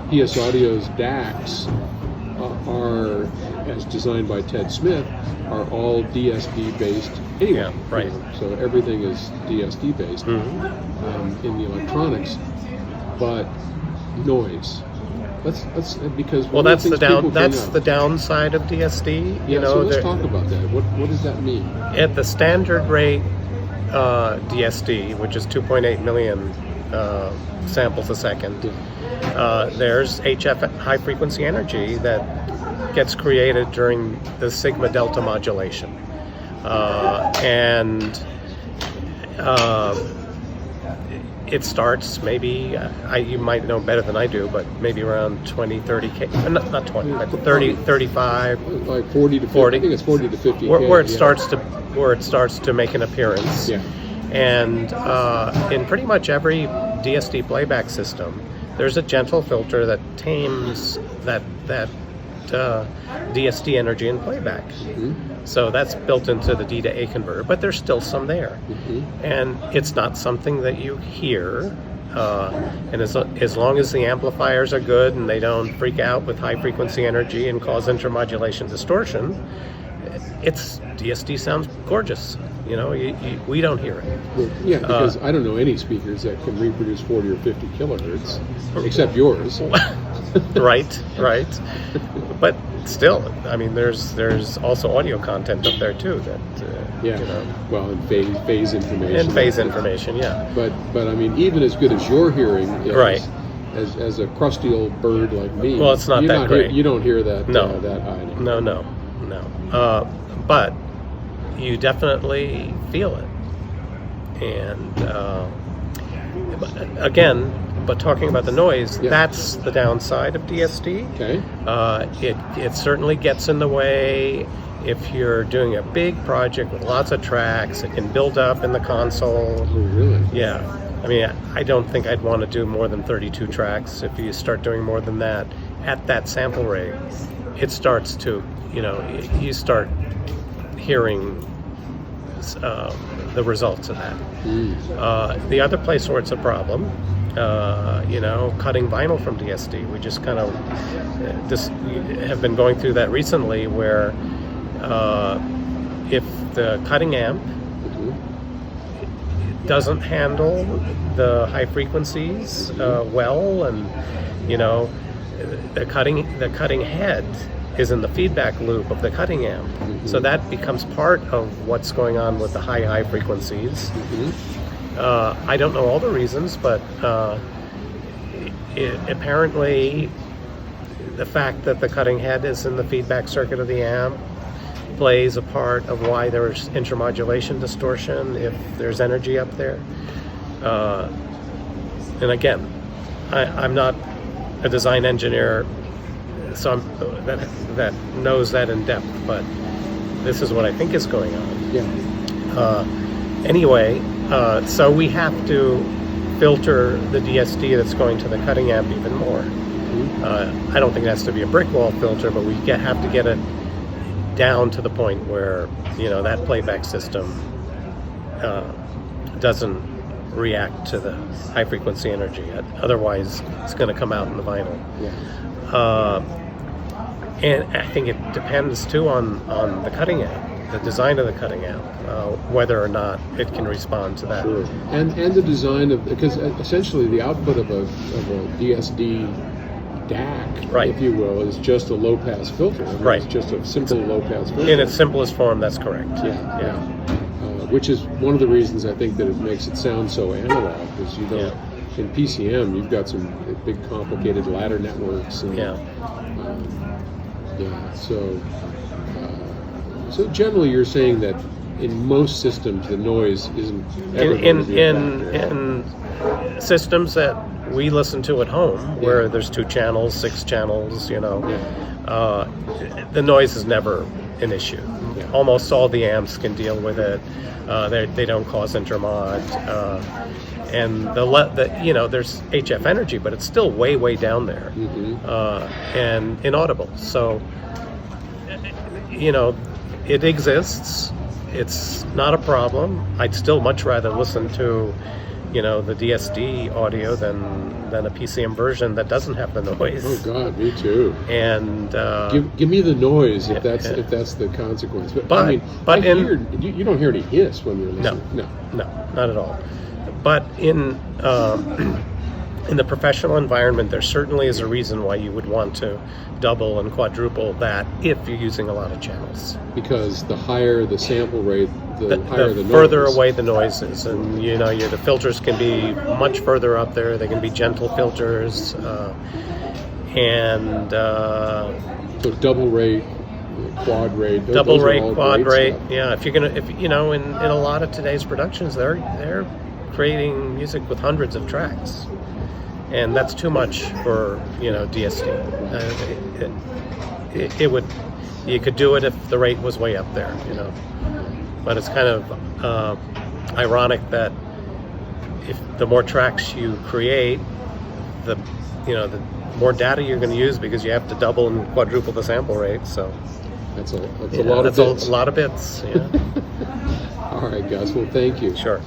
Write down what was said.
PS Audio's DACs are, as designed by Ted Smith, are all DSD based anyway. Yeah, right. You know, so everything is DSD based in the electronics, but noise. Let's because that's the downside of DSD. Yeah, so let's talk about that. What does that mean? At the standard rate DSD, which is 2.8 million samples a second, there's HF, high frequency energy, that gets created during the sigma delta modulation, and it starts maybe, you might know better than I do, but maybe around 20, 30 K, not 20, but 30, 35, like 40 to 50, 40. I think it's 40 to 50 where it starts to make an appearance. Yeah. And in pretty much every DSD playback system, there's a gentle filter that tames that DSD energy in playback. So that's built into the D to A converter, but there's still some there. And it's not something that you hear. And as long as the amplifiers are good and they don't freak out with high frequency energy and cause intermodulation distortion, DSD sounds gorgeous. You know, we don't hear it. Well, yeah, because I don't know any speakers that can reproduce 40 or 50 kilohertz, except yours. Right. But still, I mean, there's also audio content up there too. That you know. Well, and phase information. And phase information, yeah. But I mean, even as good as your hearing is, right. As a crusty old bird like me, well, it's not that great. You don't hear that no. That high. No. But you definitely feel it. And again, but talking about the noise, that's the downside of DSD. Okay. It certainly gets in the way. If you're doing a big project with lots of tracks, it can build up in the console. Oh, really? Yeah. I mean, I don't think I'd want to do more than 32 tracks. If you start doing more than that, at that sample rate, it starts to, you start hearing the results of that. The other place where it's a problem, cutting vinyl from DSD. We just kind of have been going through that recently, where if the cutting amp doesn't handle the high frequencies well, and the cutting head is in the feedback loop of the cutting amp, so that becomes part of what's going on with the high frequencies. I don't know all the reasons, but apparently the fact that the cutting head is in the feedback circuit of the amp plays a part of why there's intermodulation distortion if there's energy up there. And again, I'm not a design engineer, so that knows that in depth, but this is what I think is going on. Yeah. Anyway, so we have to filter the DSD that's going to the cutting amp even more. I don't think it has to be a brick wall filter, but we have to get it down to the point where that playback system doesn't react to the high frequency energy. Otherwise, it's going to come out in the vinyl. Yeah. And I think it depends too on the cutting amp, the design of the cutting amp, whether or not it can respond to that. Sure. And the design of, because essentially the output of a DSD DAC, right, if you will, is just a low-pass filter. I mean, right. It's just a simple low-pass filter. In its simplest form, that's correct. Yeah. Which is one of the reasons I think that it makes it sound so analog, because in PCM you've got some big complicated ladder networks. And, So generally, you're saying that in most systems the noise isn't ever going to be in systems that we listen to at home, where there's 2 channels, 6 channels, the noise is never an issue. Yeah. Almost all the amps can deal with it. They don't cause intermod, and there's HF energy, but it's still way down there, and inaudible. So it exists. It's not a problem. I'd still much rather listen to the DSD audio than a PCM version that doesn't have the noise. Oh God, me too. And give me the noise if yeah, that's the consequence. But But- I mean, but you don't hear any hiss when you're listening. No, not at all. But in the professional environment, there certainly is a reason why you would want to double and quadruple that if you're using a lot of channels. Because the higher the sample rate, the higher the noise. Further away the noise is, and the filters can be much further up there. They can be gentle filters, and So double rate, quad rate. double those are rate, all quad great rate. stuff. Yeah, if in a lot of today's productions, they're creating music with hundreds of tracks, and that's too much for DSD. You could do it if the rate was way up there, but it's kind of ironic that if the more tracks you create, the more data you're going to use because you have to double and quadruple the sample rate. So That's a yeah, lot of that's bits. a lot of bits. Yeah. All right, Gus. Well, thank you. Sure.